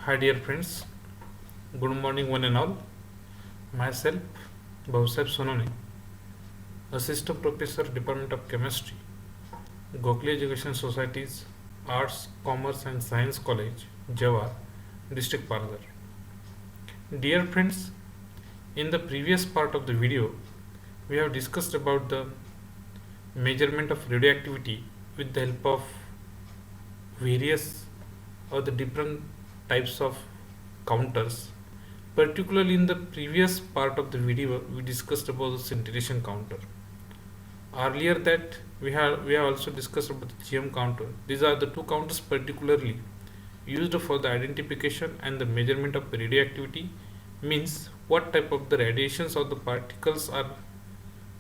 Hi dear friends, good morning one and all. Myself, Bhavsab Sonone, Assistant Professor, Department of Chemistry, Gokhale Education Society's Arts, Commerce and Science College, Jawar, District Pargar. Dear friends, in the previous part of the video, we have discussed about the measurement of radioactivity with the help of various or the different types of counters. Particularly in the previous part of the video, we discussed about the scintillation counter. Earlier that we have also discussed about the CHEM counter. These are the two counters particularly used for the identification and the measurement of radioactivity, means what type of the radiations or the particles are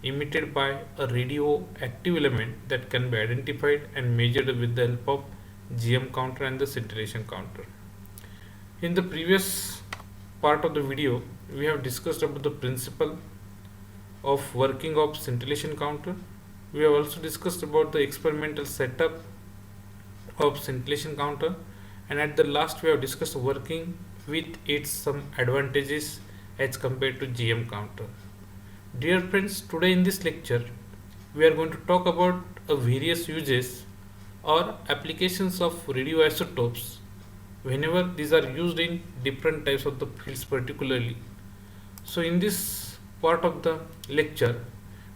emitted by a radioactive element that can be identified and measured with the help of GM counter and the scintillation counter. In the previous part of the video, we have discussed about the principle of working of scintillation counter. We have also discussed about the experimental setup of scintillation counter, and at the last we have discussed working with its some advantages as compared to GM counter. Dear friends, today in this lecture we are going to talk about various uses or applications of radioisotopes whenever these are used in different types of the fields particularly. So in this part of the lecture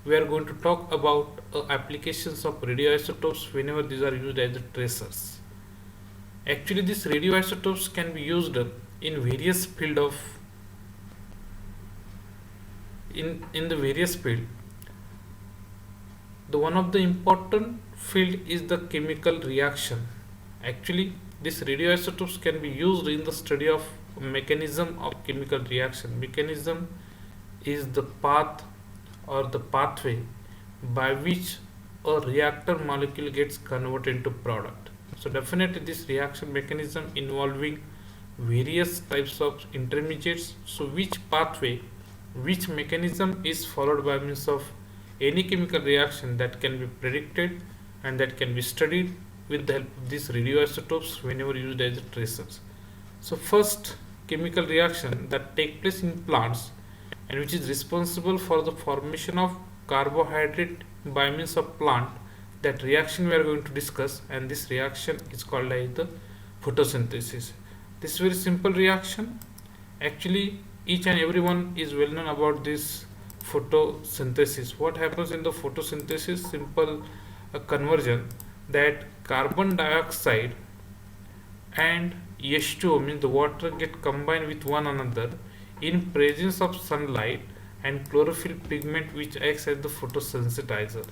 we are going to talk about applications of radioisotopes whenever these are used as the tracers. Actually these radioisotopes can be used in various field of in the various field. The one of the important field is the chemical reaction. Actually these radioisotopes can be used in the study of mechanism of chemical reaction. Mechanism is the path or the pathway by which a reactor molecule gets converted into product. So definitely this reaction mechanism involving various types of intermediates. So which pathway, which mechanism is followed by means of any chemical reaction, that can be predicted and that can be studied with the help of these radioisotopes whenever used as tracers. So first chemical reaction that take place in plants and which is responsible for the formation of carbohydrate by means of plant, that reaction we are going to discuss, and this reaction is called as the photosynthesis. This is very simple reaction. Actually each and everyone is well known about this photosynthesis. What happens in the photosynthesis? Simple conversion, that carbon dioxide and H2O, means the water, get combined with one another in presence of sunlight and chlorophyll pigment which acts as the photosensitizer,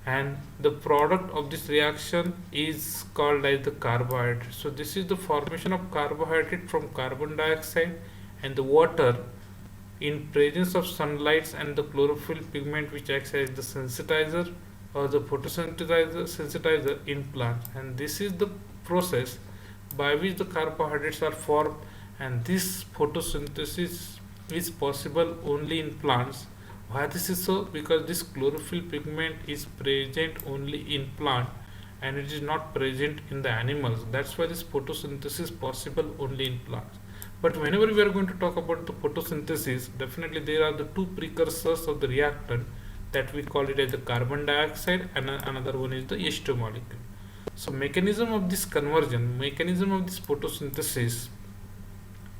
and the product of this reaction is called as the carbohydrate. So this is the formation of carbohydrate from carbon dioxide and the water in presence of sunlight and the chlorophyll pigment which acts as the sensitizer or the photosensitizer in plants, and this is the process by which the carbohydrates are formed, and this photosynthesis is possible only in plants. Why this is so? Because this chlorophyll pigment is present only in plant and it is not present in the animals. That's why this photosynthesis is possible only in plants. But whenever we are going to talk about the photosynthesis, definitely there are the two precursors of the reactant, that we call it as the carbon dioxide, and another one is the H2 molecule. So mechanism of this conversion, mechanism of this photosynthesis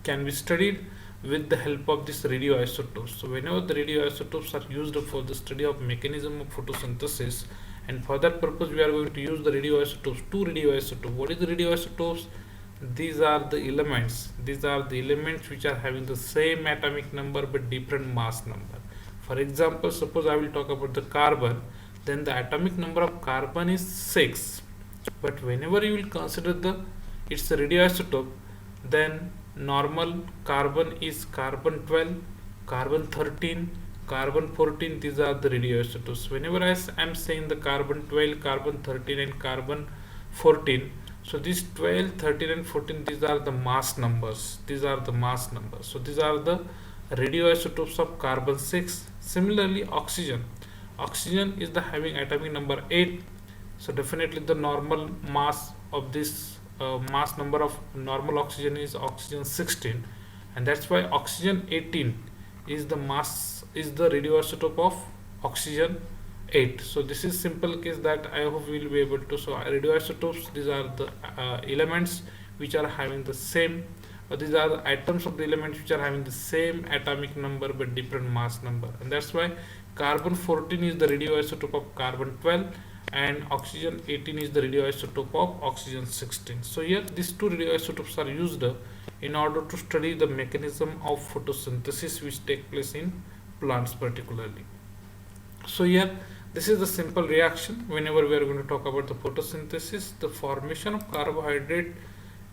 can be studied with the help of this radioisotopes. So whenever the radioisotopes are used for the study of mechanism of photosynthesis, and for that purpose we are going to use the radioisotopes, two radioisotopes. What is the radioisotopes? These are the elements which are having the same atomic number but different mass number. For example, suppose I will talk about the carbon, then the atomic number of carbon is 6, but whenever you will consider its radioisotope, then normal carbon is carbon 12, carbon 13, carbon 14. These are the radioisotopes. Whenever I am saying the carbon 12, carbon 13 and carbon 14, so these 12, 13 and 14, these are the mass numbers. So these are the radioisotopes of carbon 6. Similarly oxygen is the having atomic number 8. So definitely the normal mass of this mass number of normal oxygen is oxygen 16, and that's why oxygen 18 is the radioisotope of oxygen 8. So this is simple case that I hope we will be able to. So radioisotopes, these are the elements which are having the same, these are the atoms of the elements which are having the same atomic number but different mass number, and that's why carbon 14 is the radioisotope of carbon 12 and oxygen 18 is the radioisotope of oxygen 16. So here these two radioisotopes are used in order to study the mechanism of photosynthesis which take place in plants particularly. So here this is the simple reaction. Whenever we are going to talk about the photosynthesis, the formation of carbohydrate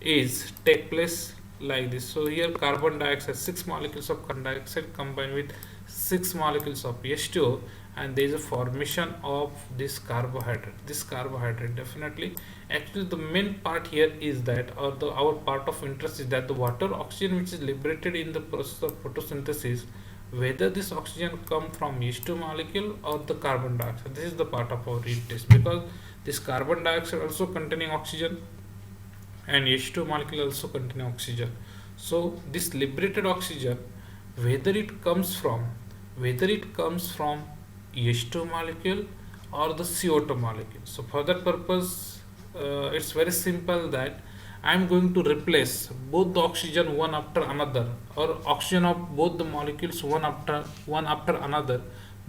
is take place like this. So here carbon dioxide, 6 molecules of carbon dioxide combined with 6 molecules of H2O, and there is a formation of this carbohydrate. This carbohydrate definitely, actually the main part here is that, or our part of interest is that the water oxygen which is liberated in the process of photosynthesis, whether this oxygen come from H2 molecule or the carbon dioxide. This is the part of our interest, because this carbon dioxide also containing oxygen and H2 molecule also containing oxygen. So this liberated oxygen, whether it comes from H2 molecule or the CO2 molecule. So for that purpose, it's very simple that I am going to replace both the oxygen one after another, or oxygen of both the molecules one after another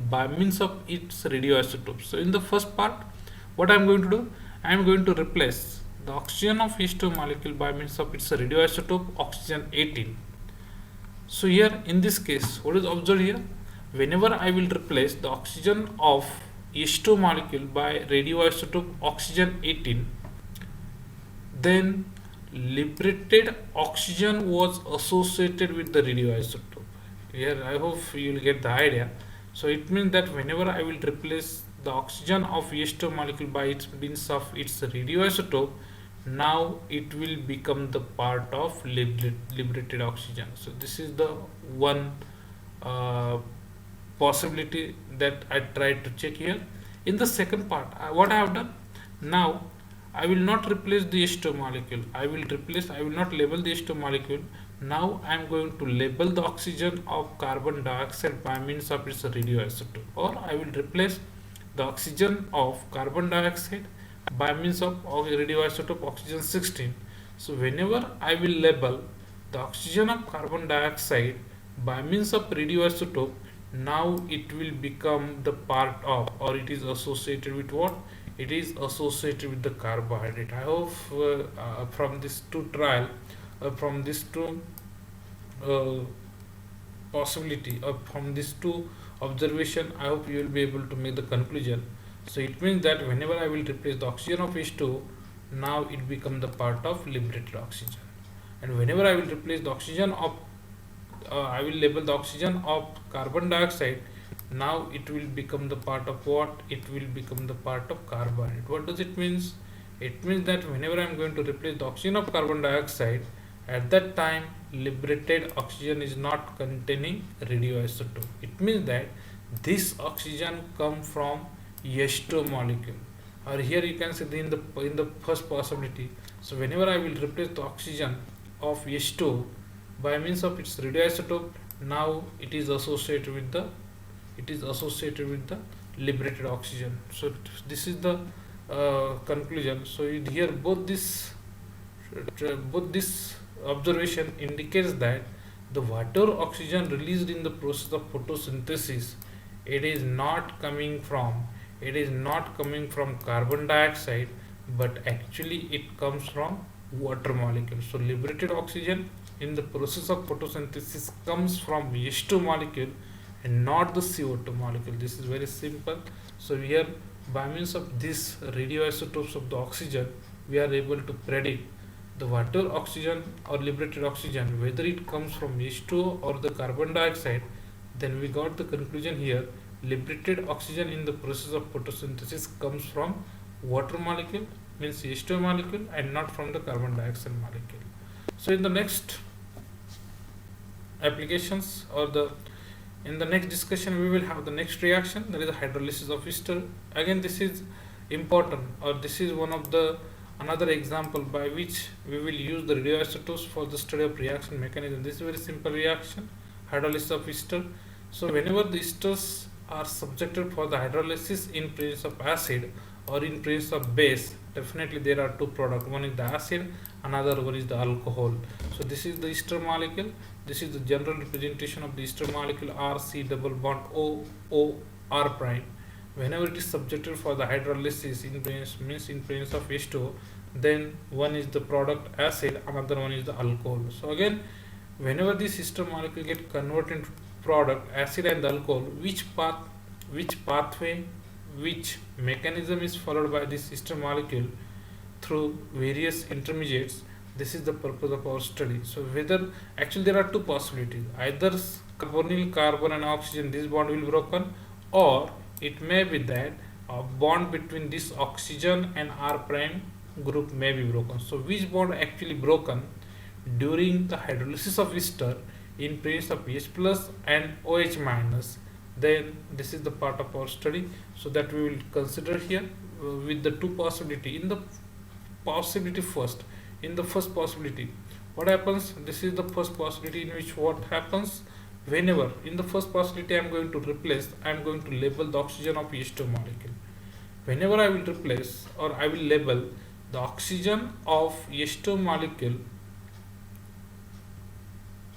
by means of its radioisotopes. So in the first part, what I am going to do, I am going to replace the oxygen of H2 molecule by means of its radioisotope oxygen 18. So here in this case, what is observed here? Whenever I will replace the oxygen of H2 molecule by radioisotope oxygen 18, then liberated oxygen was associated with the radioisotope. Here I hope you will get the idea. So it means that whenever I will replace the oxygen of H2 molecule by its means of its radioisotope, now it will become the part of liberated oxygen. So this is the one possibility that I tried to check here. In the second part, what I have done, now I will not replace the H2 molecule. I will not label the H2 molecule. Now I am going to label the oxygen of carbon dioxide by means of its radioisotope, or I will replace the oxygen of carbon dioxide by means of radioisotope oxygen 16. So whenever I will label the oxygen of carbon dioxide by means of radioisotope, now it will become the part of, or it is associated with what? It is associated with the carbohydrate. I hope from this two trial, from these two possibility, or from these two observation, I hope you will be able to make the conclusion. So it means that whenever I will replace the oxygen of H2, now it become the part of liberated oxygen, and whenever I will replace the oxygen of I will label the oxygen of carbon dioxide, now it will become the part of what? It will become the part of carbohydrate. What does it means? It means that whenever I am going to replace the oxygen of carbon dioxide, at that time liberated oxygen is not containing radioisotope. It means that this oxygen come from H2 molecule, or here you can say in the first possibility. So whenever I will replace the oxygen of H2 by means of its radioisotope, now it is associated with the liberated oxygen. So this is the conclusion. So here both this observation indicates that the water oxygen released in the process of photosynthesis, it is not coming from carbon dioxide, but actually it comes from water molecule. So liberated oxygen in the process of photosynthesis comes from H2 molecule and not the CO2 molecule. This is very simple. So here by means of this radioisotopes of the oxygen, we are able to predict the water oxygen or liberated oxygen, whether it comes from H2O or the carbon dioxide. Then we got the conclusion here, liberated oxygen in the process of photosynthesis comes from water molecule, means H2O molecule, and not from the carbon dioxide molecule. So in the next applications, or in the next discussion, we will have the next reaction, that is the hydrolysis of ester. Again, this is important, or this is one of the another example by which we will use the radioisotopes for the study of reaction mechanism. This is a very simple reaction, hydrolysis of ester. So whenever the esters are subjected for the hydrolysis in presence of acid or in presence of base, definitely there are two products. One is the acid, another one is the alcohol. So this is the ester molecule. This is the general representation of the ester molecule, RC double bond O R prime. Whenever it is subjected for the hydrolysis in presence, means in presence of H2O, then one is the product acid, another one is the alcohol. So again, whenever this ester molecule get converted into product acid and alcohol, which pathway, which mechanism is followed by this ester molecule through various intermediates, this is the purpose of our study. So whether, actually there are two possibilities, either carbonyl carbon and oxygen, this bond will be broken, or it may be that a bond between this oxygen and R prime group may be broken. So which bond actually broken during the hydrolysis of ester in presence of H plus and OH minus, then this is the part of our study. So that we will consider here with the two possibility. In the first possibility, what happens? This is the first possibility in which what happens, whenever in the first possibility I am going to label the oxygen of H2 molecule. Whenever I will replace or I will label the oxygen of H2 molecule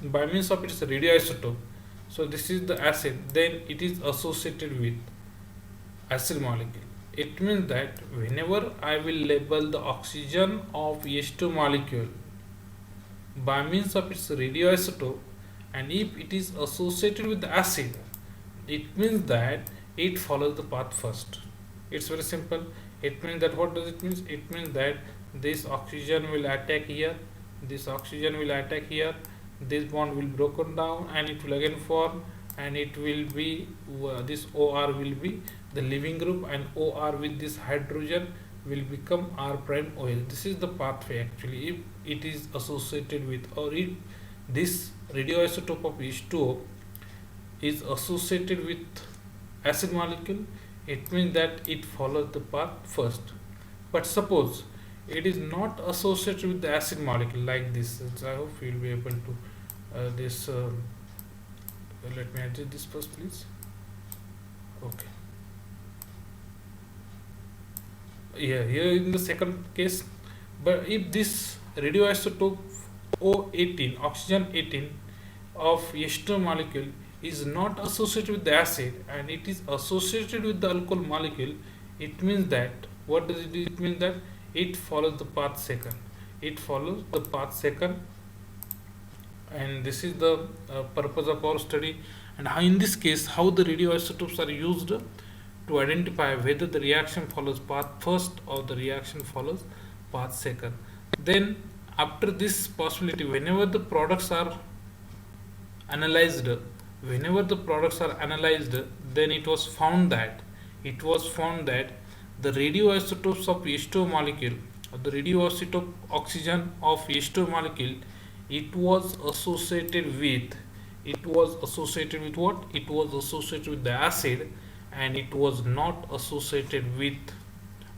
by means of its radioisotope, so this is the acid, then it is associated with acid molecule. It means that whenever I will label the oxygen of H2 molecule by means of its radioisotope, and if it is associated with the acid, it means that it follows the path first. It's very simple. It means that, what does it mean? It means that this oxygen will attack here, this oxygen will attack here, this bond will broken down and it will again form, and it will be this OR will be the leaving group, and OR with this hydrogen will become R prime OH. This is the pathway actually if it is associated with, or if this radioisotope of H2O is associated with acid molecule, it means that it follows the path first. But suppose it is not associated with the acid molecule like this, I hope you will be able to let me adjust this first, please. Okay. Yeah, here in the second case, but if this radioisotope O18, oxygen 18 of H2 molecule is not associated with the acid and it is associated with the alcohol molecule, it means that, what does it do? It means that it follows the path second. It follows the path second, and this is the purpose of our study. And how, in this case, how the radioisotopes are used to identify whether the reaction follows path first or the reaction follows path second. Then after this possibility, whenever the products are analyzed, then it was found that the radioisotopes of H2 molecule, or the radioisotope oxygen of H2 molecule, it was associated with what? It was associated with the acid, and it was not associated with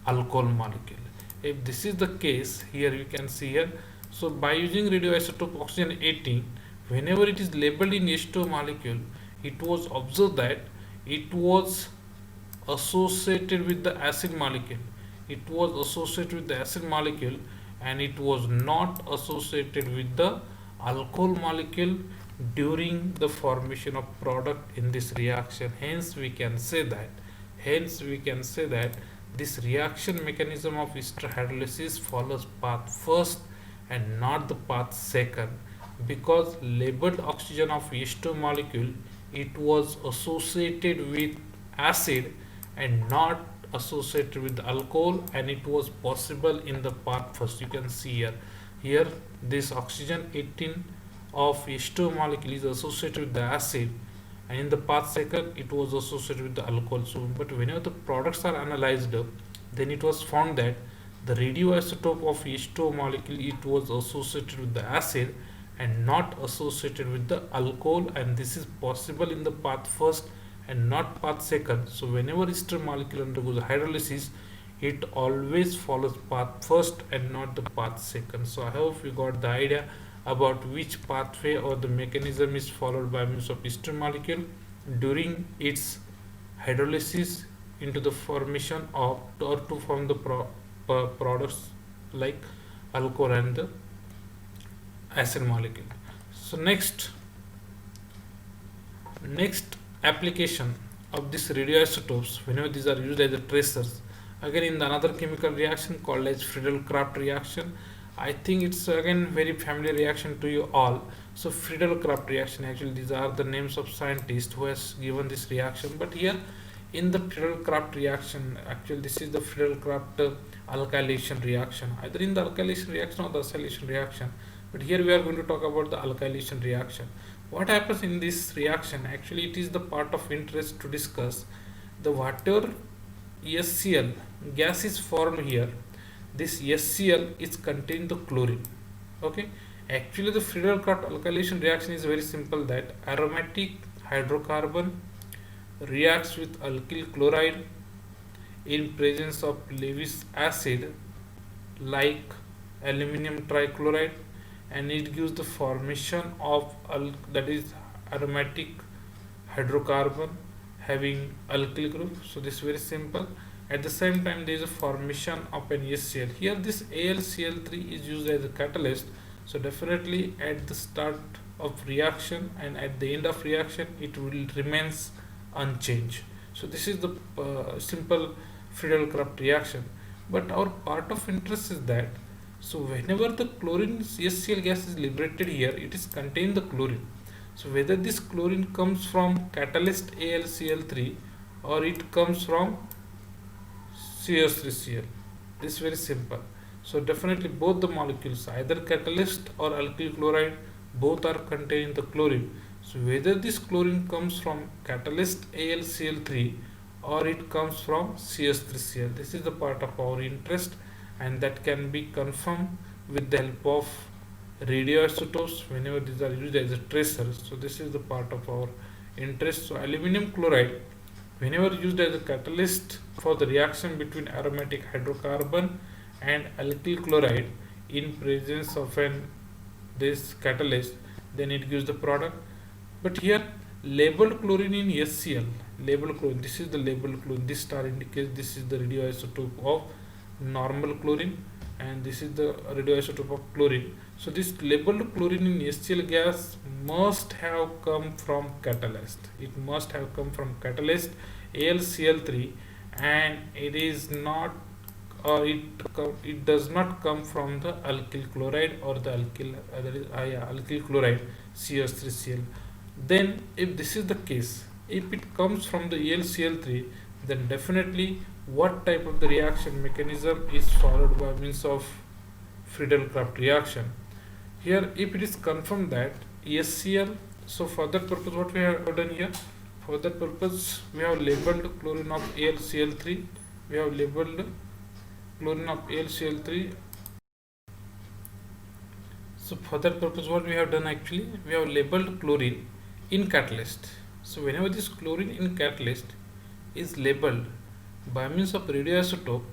alcohol molecule. If this is the case, here you can see here. So by using radioisotope oxygen 18, whenever it is labeled in H2 molecule, it was observed that it was associated with the acid molecule. It was associated with the acid molecule, and it was not associated with the alcohol molecule during the formation of product in this reaction. Hence we can say that this reaction mechanism of ester hydrolysis follows path first and not the path second, because labeled oxygen of H2 molecule, it was associated with acid and not associated with alcohol, and it was possible in the path first. You can see here this oxygen 18 of H2 molecule is associated with the acid, and in the path second it was associated with the alcohol. So but whenever the products are analyzed, then it was found that the radioisotope of H2 molecule, it was associated with the acid and not associated with the alcohol, and this is possible in the path first and not path second. So whenever ester molecule undergoes hydrolysis, it always follows path first and not the path second. So I hope you got the idea about which pathway or the mechanism is followed by means of ester molecule during its hydrolysis into the formation of or to form the products like alcohol and the acid molecule. So next application of these radioisotopes, whenever these are used as the tracers, again in the another chemical reaction called as Friedel reaction. I think it's again very familiar reaction to you all. So Friedel reaction, actually these are the names of scientists who has given this reaction, but here in the Friedel reaction, actually this is the Friedel alkylation reaction, either in the alkylation reaction or the acylation reaction, but here we are going to talk about the alkylation reaction. What happens in this reaction? Actually it is the part of interest to discuss the whatever SCl gas is formed here. This SCl is contained the chlorine. Okay, actually the Friedel alkylation reaction is very simple, that aromatic hydrocarbon reacts with alkyl chloride in presence of Lewis acid like aluminum trichloride, and it gives the formation of that is aromatic hydrocarbon having alkyl group. So this is very simple. At the same time there is a formation of an HCl. Here this AlCl3 is used as a catalyst. So definitely at the start of reaction and at the end of reaction it will remains unchanged. So this is the simple Friedel reaction. But our part of interest is that, so whenever the chlorine HCl gas is liberated here, it is contain the chlorine. So whether this chlorine comes from catalyst AlCl3 or it comes from CH3Cl, this is very simple. So definitely both the molecules, either catalyst or alkyl chloride, both are containing the chlorine. So whether this chlorine comes from catalyst AlCl3 or it comes from CH3Cl, this is the part of our interest, and that can be confirmed with the help of radioisotopes whenever these are used as a tracer. So this is the part of our interest. So aluminum chloride, whenever used as a catalyst for the reaction between aromatic hydrocarbon and alkyl chloride in presence of this catalyst, then it gives the product. But here labeled chlorine in HCl, labeled chlorine, this is the labeled chlorine, this star indicates this is the radioisotope of normal chlorine and this is the radioisotope of chlorine. So this labeled chlorine in HCl gas must have come from catalyst. It must have come from catalyst AlCl3, and it is not, or it does not come from the alkyl chloride or the alkyl chloride CH3Cl. Then if this is the case, if it comes from the AlCl3, then definitely what type of the reaction mechanism is followed by means of Friedel reaction. Here if it is confirmed that HCl, so for that purpose what we have done here, for that purpose we have labeled chlorine of AlCl3, we have labeled chlorine of AlCl3. So for that purpose what we have done, actually we have labeled chlorine in catalyst. So whenever this chlorine in catalyst is labeled by means of radioisotope,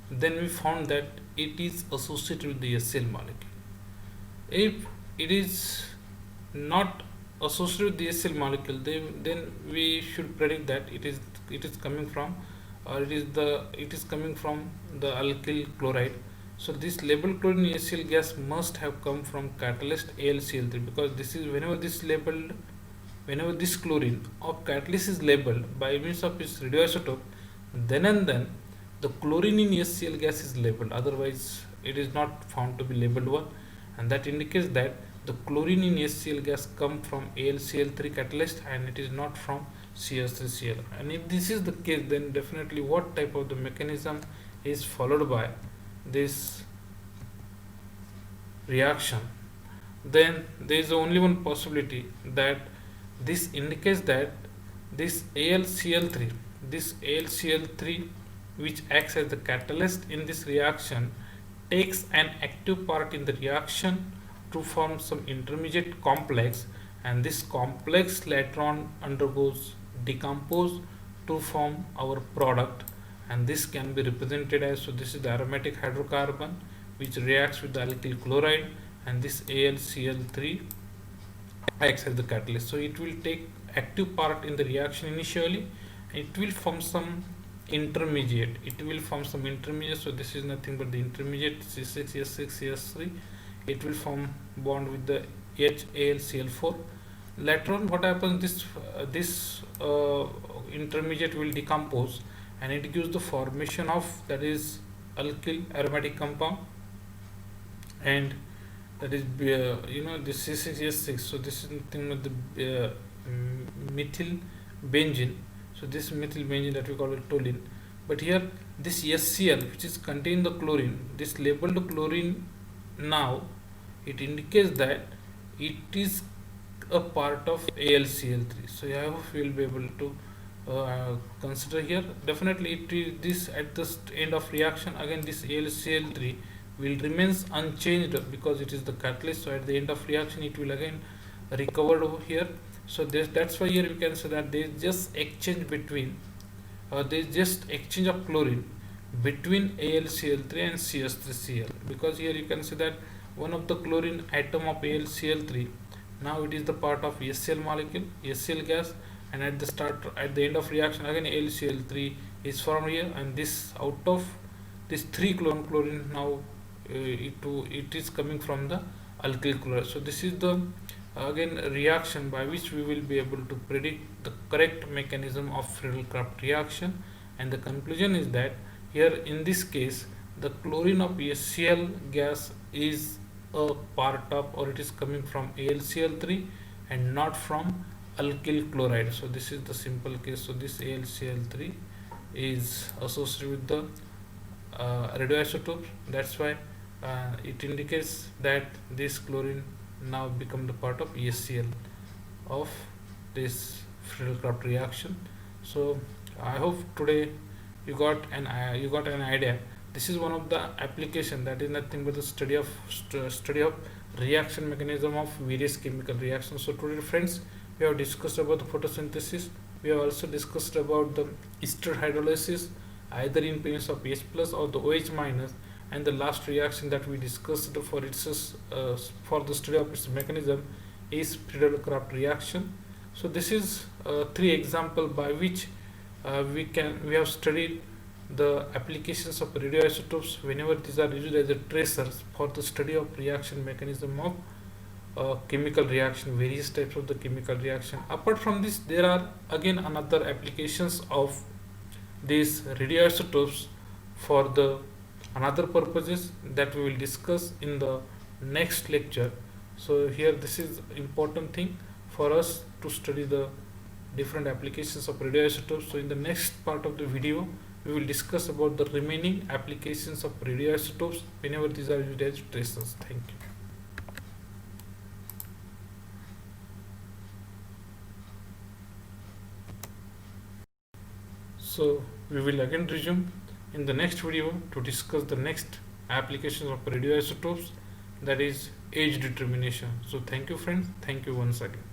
then we found that it is associated with the HCl molecule. If it is not associated with the HCl molecule, then we should predict that it is coming from, or it is coming from the alkyl chloride. So this labeled chlorine HCl gas must have come from catalyst AlCl3, because this is whenever this chlorine of catalyst is labeled by means of its radioisotope, then and then the chlorine in HCl gas is labeled, otherwise it is not found to be labeled one, and that indicates that the chlorine in HCl gas come from AlCl3 catalyst and it is not from CH3Cl. And if this is the case, then definitely what type of the mechanism is followed by this reaction? Then there is only one possibility, that this indicates that this AlCl3 which acts as the catalyst in this reaction takes an active part in the reaction to form some intermediate complex, and this complex later on undergoes decompose to form our product, and this can be represented as, so this is the aromatic hydrocarbon which reacts with the alkyl chloride, and this AlCl3 acts as the catalyst. So it will take active part in the reaction initially. It will form some intermediate. So this is nothing but the intermediate C6H6CH3. It will form bond with the HAlCl4. Later on, what happens? This intermediate will decompose, and it gives the formation of, that is, alkyl aromatic compound, and that is this C6H6. So this is nothing but the methyl benzene. So this methyl benzene, that we call it toluene. But here this SCl, which is contain the chlorine, this labeled chlorine, now it indicates that it is a part of AlCl3. So I hope you will be able to consider here. Definitely it is this at the end of reaction, again this AlCl3 will remains unchanged because it is the catalyst. So at the end of reaction it will again recovered over here. So that's why here we can say that there is just exchange between there is just exchange of chlorine between AlCl3 and CH3Cl, because here you can see that one of the chlorine atom of AlCl3, now it is the part of HCl molecule, HCl gas, and at the end of reaction again AlCl3 is formed here, and this out of this 3 chlorine now it is coming from the alkyl chloride. So this is the again reaction by which we will be able to predict the correct mechanism of Friedel-Crafts reaction, and the conclusion is that here in this case the chlorine of HCl gas is a part of, or it is coming from AlCl3 and not from alkyl chloride. So this is the simple case. So this AlCl3 is associated with the radioisotopes. That's why it indicates that this chlorine now become the part of HCl of this Friedel-Crafts reaction. So I hope today you got an idea. This is one of the application, that is nothing but the study of reaction mechanism of various chemical reactions. So today friends, we have discussed about the photosynthesis. We have also discussed about the ester hydrolysis, either in presence of H plus or the OH minus, and the last reaction that we discussed for the study of its mechanism is Friedel-Crafts reaction. So this is 3 example by which we have studied the applications of radioisotopes whenever these are used as a tracers for the study of reaction mechanism of chemical reaction, various types of the chemical reaction. Apart from this, there are again another applications of these radioisotopes for the another purposes that we will discuss in the next lecture. So here this is important thing for us to study the different applications of radioisotopes. So in the next part of the video we will discuss about the remaining applications of radioisotopes whenever these are used as tracers. Thank you. So we will again resume in the next video to discuss the next applications of radioisotopes, that is age determination. So thank you friends, thank you once again.